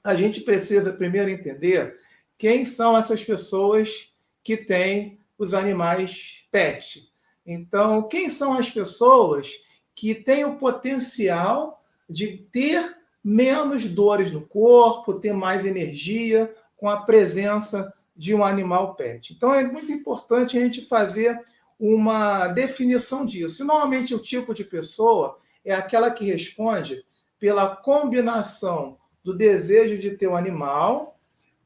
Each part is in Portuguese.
a gente precisa primeiro entender quem são essas pessoas que têm os animais pet. Então, quem são as pessoas que têm o potencial de ter menos dores no corpo, ter mais energia com a presença de um animal pet. Então, é muito importante a gente fazer uma definição disso. E, normalmente, o tipo de pessoa é aquela que responde pela combinação do desejo de ter um animal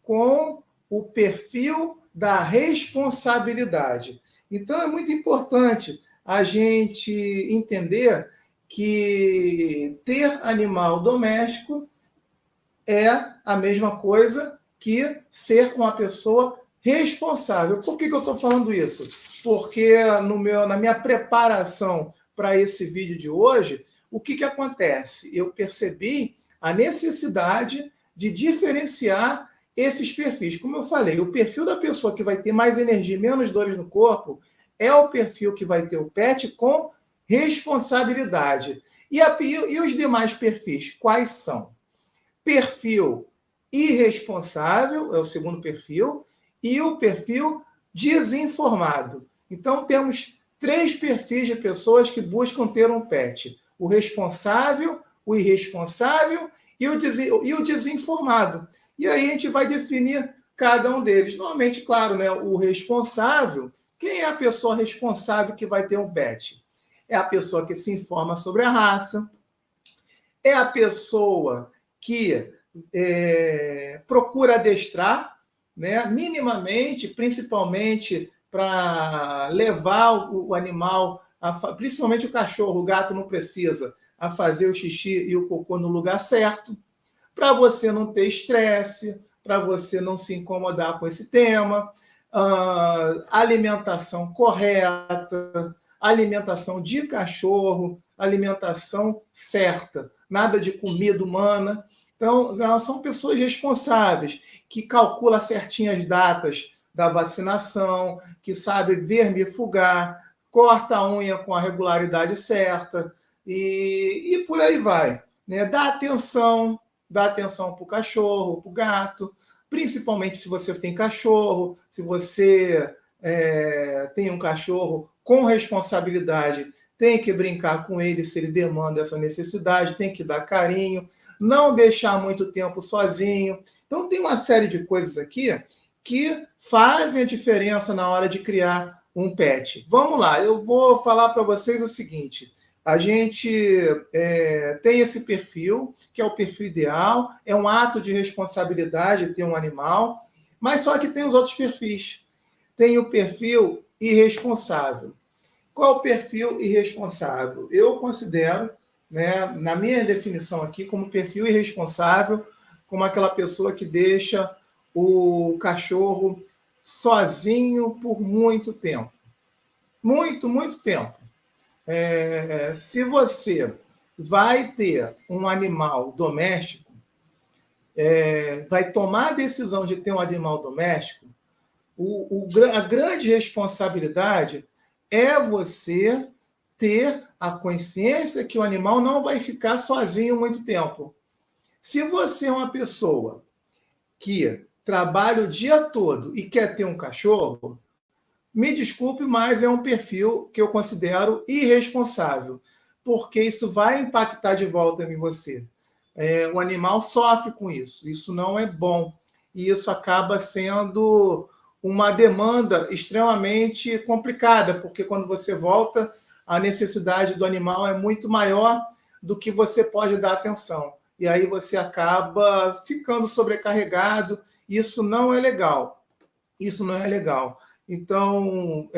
com o perfil da responsabilidade. Então, é muito importante a gente entender que ter animal doméstico é a mesma coisa que ser uma pessoa responsável. Por que eu estou falando isso? Porque na minha preparação para esse vídeo de hoje, o que acontece? Eu percebi a necessidade de diferenciar esses perfis. Como eu falei, o perfil da pessoa que vai ter mais energia e menos dores no corpo é o perfil que vai ter o pet com responsabilidade. E os demais perfis, quais são? Perfil irresponsável, é o segundo perfil, e o perfil desinformado. Então, temos 3 perfis de pessoas que buscam ter um pet: o responsável, o irresponsável e o desinformado. E aí a gente vai definir cada um deles. Normalmente, claro, né, o responsável, quem é a pessoa responsável que vai ter um pet? É a pessoa que se informa sobre a raça, é a pessoa que procura adestrar, né, minimamente, principalmente para levar o animal, principalmente o cachorro, o gato não precisa, a fazer o xixi e o cocô no lugar certo, para você não ter estresse, para você não se incomodar com esse tema, alimentação correta, alimentação de cachorro, alimentação certa, nada de comida humana. Então, são pessoas responsáveis, que calculam certinho as datas da vacinação, que sabe vermifugar, corta a unha com a regularidade certa, e por aí vai. Né? Dá atenção para o cachorro, para o gato, principalmente se você tem cachorro, se você tem um cachorro com responsabilidade, tem que brincar com ele se ele demanda essa necessidade, tem que dar carinho, não deixar muito tempo sozinho. Então, tem uma série de coisas aqui que fazem a diferença na hora de criar um pet. Vamos lá, eu vou falar para vocês o seguinte: a gente tem esse perfil, que é o perfil ideal, é um ato de responsabilidade ter um animal, mas só que tem os outros perfis. Tem o perfil irresponsável. Qual o perfil irresponsável? Eu considero, né, na minha definição aqui, como perfil irresponsável, como aquela pessoa que deixa o cachorro sozinho por muito tempo. Muito, muito tempo. Se você vai ter um animal doméstico, vai tomar a decisão de ter um animal doméstico, a grande responsabilidade é você ter a consciência que o animal não vai ficar sozinho muito tempo. Se você é uma pessoa que trabalha o dia todo e quer ter um cachorro, me desculpe, mas é um perfil que eu considero irresponsável, porque isso vai impactar de volta em você. O animal sofre com isso, isso não é bom. E isso acaba sendo uma demanda extremamente complicada, porque quando você volta, a necessidade do animal é muito maior do que você pode dar atenção. E aí você acaba ficando sobrecarregado. Isso não é legal. Isso não é legal. Então,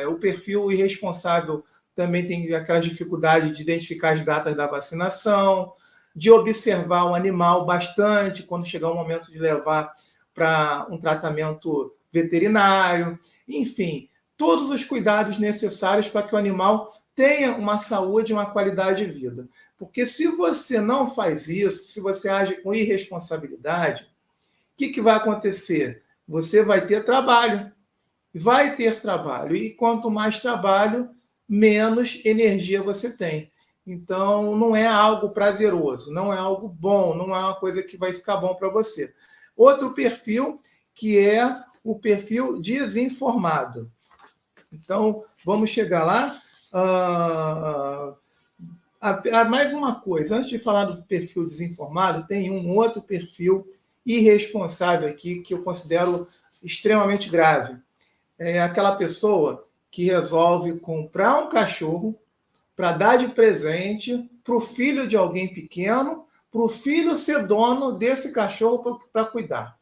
o perfil irresponsável também tem aquela dificuldade de identificar as datas da vacinação, de observar o animal bastante quando chegar o momento de levar para um tratamento veterinário, enfim, todos os cuidados necessários para que o animal tenha uma saúde e uma qualidade de vida. Porque se você não faz isso, se você age com irresponsabilidade, o que vai acontecer? Você vai ter trabalho. Vai ter trabalho. E quanto mais trabalho, menos energia você tem. Então, não é algo prazeroso, não é algo bom, não é uma coisa que vai ficar bom para você. Outro perfil, que é o perfil desinformado. Então, vamos chegar lá. Mais uma coisa, antes de falar do perfil desinformado, tem um outro perfil irresponsável aqui que eu considero extremamente grave. É aquela pessoa que resolve comprar um cachorro para dar de presente para o filho de alguém pequeno, para o filho ser dono desse cachorro para cuidar.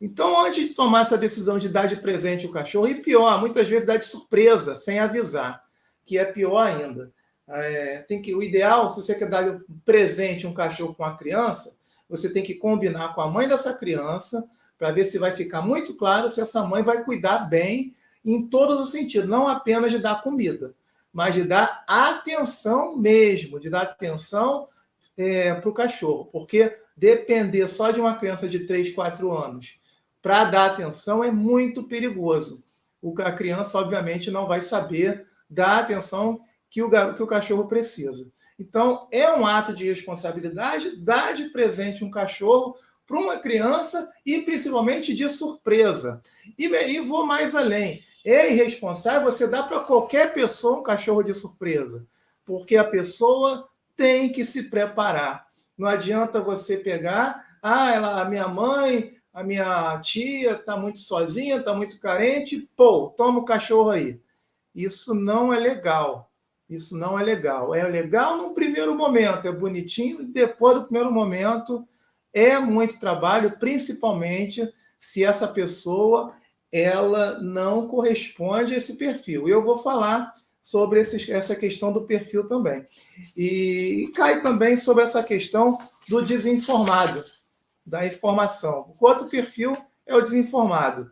Então, antes de tomar essa decisão de dar de presente o cachorro, e pior, muitas vezes dá de surpresa, sem avisar, que é pior ainda. O ideal, se você quer dar de presente um cachorro com a criança, você tem que combinar com a mãe dessa criança, para ver se vai ficar muito claro se essa mãe vai cuidar bem em todos os sentidos, não apenas de dar comida, mas de dar atenção mesmo, de dar atenção para o cachorro, porque depender só de uma criança de 3, 4 anos para dar atenção é muito perigoso. A criança, obviamente, não vai saber dar a atenção que o cachorro precisa. Então, é um ato de responsabilidade dar de presente um cachorro para uma criança e, principalmente, de surpresa. E vou mais além. É irresponsável você dar para qualquer pessoa um cachorro de surpresa, porque a pessoa tem que se preparar. Não adianta você pegar, a minha mãe, a minha tia está muito sozinha, está muito carente, toma o cachorro aí. Isso não é legal. Isso não é legal. É legal no primeiro momento, é bonitinho, e depois do primeiro momento é muito trabalho, principalmente se essa pessoa ela não corresponde a esse perfil. Eu vou falar sobre essa questão do perfil também. E cai também sobre essa questão do desinformado, da informação. O outro perfil é o desinformado.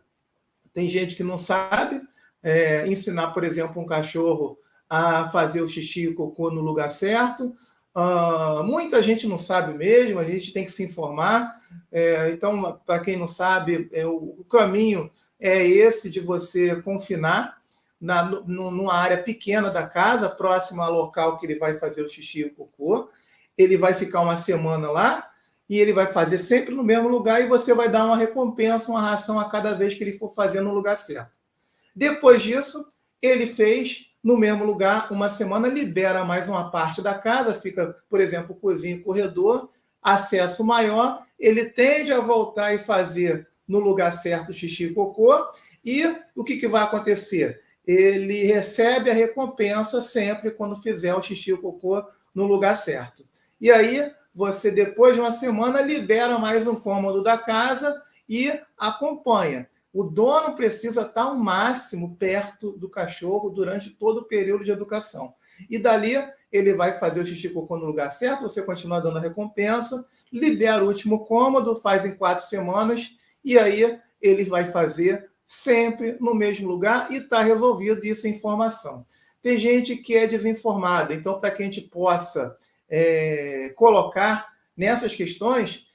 Tem gente que não sabe ensinar, por exemplo, um cachorro a fazer o xixi e o cocô no lugar certo. Muita gente não sabe mesmo, a gente tem que se informar. Então, para quem não sabe, o caminho é esse de você confinar numa área pequena da casa, próxima ao local que ele vai fazer o xixi e o cocô. Ele vai ficar uma semana lá e ele vai fazer sempre no mesmo lugar e você vai dar uma recompensa, uma ração a cada vez que ele for fazer no lugar certo. Depois disso, ele fez no mesmo lugar uma semana, libera mais uma parte da casa, fica, por exemplo, cozinha e corredor, acesso maior, ele tende a voltar e fazer no lugar certo xixi e cocô, e o que vai acontecer? Ele recebe a recompensa sempre quando fizer o xixi e o cocô no lugar certo. E aí, você, depois de uma semana, libera mais um cômodo da casa e acompanha. O dono precisa estar ao máximo perto do cachorro durante todo o período de educação. E dali, ele vai fazer o xixi e cocô no lugar certo, você continua dando a recompensa, libera o último cômodo, faz em 4 semanas, e aí ele vai fazer sempre no mesmo lugar e está resolvido, isso é informação. Tem gente que é desinformada, então, para que a gente possa colocar nessas questões,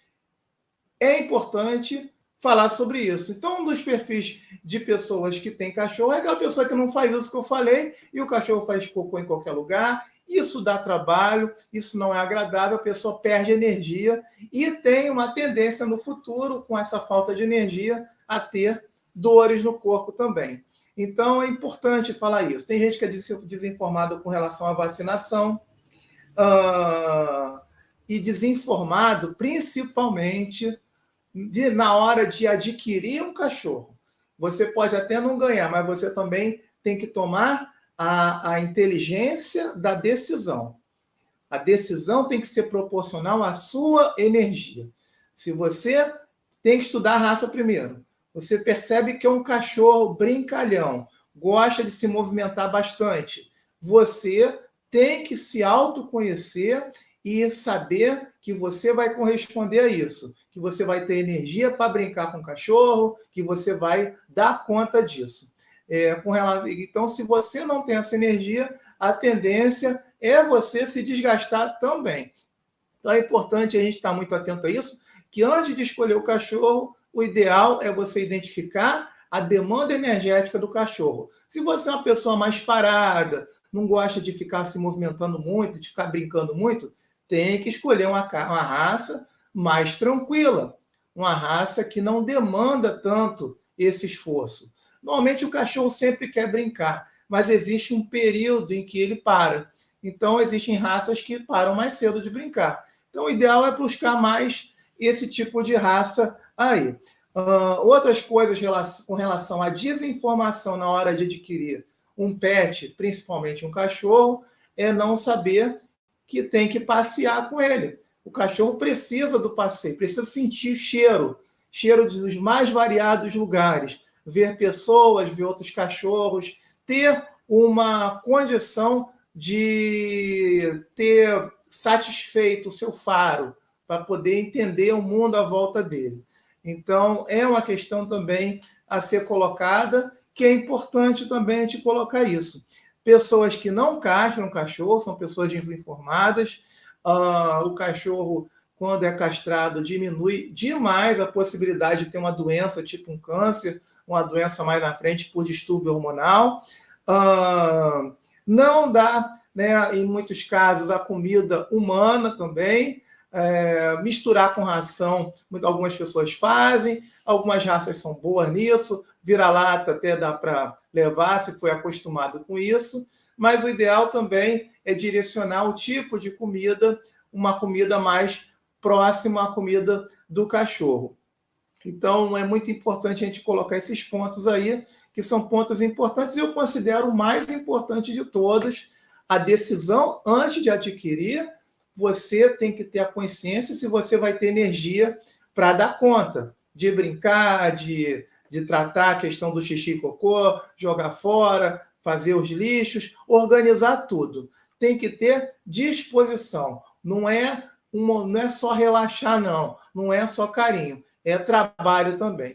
é importante falar sobre isso. Então, um dos perfis de pessoas que têm cachorro é aquela pessoa que não faz isso que eu falei e o cachorro faz cocô em qualquer lugar. Isso dá trabalho, isso não é agradável, a pessoa perde energia e tem uma tendência no futuro, com essa falta de energia, a ter dores no corpo também. Então, é importante falar isso. Tem gente que é desinformada com relação à vacinação, e desinformado principalmente na hora de adquirir um cachorro. Você pode até não ganhar, mas você também tem que tomar a inteligência da decisão. A decisão tem que ser proporcional à sua energia. Se você tem que estudar a raça primeiro, você percebe que é um cachorro brincalhão, gosta de se movimentar bastante, você tem que se autoconhecer e saber que você vai corresponder a isso, que você vai ter energia para brincar com o cachorro, que você vai dar conta disso. Então, se você não tem essa energia, a tendência é você se desgastar também. Então, é importante a gente estar muito atento a isso, que antes de escolher o cachorro, o ideal é você identificar a demanda energética do cachorro. Se você é uma pessoa mais parada, não gosta de ficar se movimentando muito, de ficar brincando muito, tem que escolher uma raça mais tranquila, uma raça que não demanda tanto esse esforço. Normalmente o cachorro sempre quer brincar, mas existe um período em que ele para. Então, existem raças que param mais cedo de brincar. Então, o ideal é buscar mais esse tipo de raça aí. Outras coisas com relação à desinformação na hora de adquirir um pet, principalmente um cachorro, é não saber que tem que passear com ele. O cachorro precisa do passeio, precisa sentir cheiro dos mais variados lugares, ver pessoas, ver outros cachorros, ter uma condição de ter satisfeito o seu faro, para poder entender o mundo à volta dele. Então, é uma questão também a ser colocada, que é importante também a gente colocar isso. Pessoas que não castram o cachorro são pessoas desinformadas. O cachorro, quando é castrado, diminui demais a possibilidade de ter uma doença, tipo um câncer, uma doença mais na frente por distúrbio hormonal. Não dá, né, em muitos casos, a comida humana também. Misturar com ração, algumas pessoas fazem, algumas raças são boas nisso, vira-lata até dá para levar, se foi acostumado com isso, mas o ideal também é direcionar o tipo de comida, uma comida mais próxima à comida do cachorro. Então, é muito importante a gente colocar esses pontos aí, que são pontos importantes, e eu considero o mais importante de todos, a decisão antes de adquirir. Você tem que ter a consciência se você vai ter energia para dar conta de brincar, de tratar a questão do xixi e cocô, jogar fora, fazer os lixos, organizar tudo. Tem que ter disposição. Não é só relaxar, não. Não é só carinho. É trabalho também.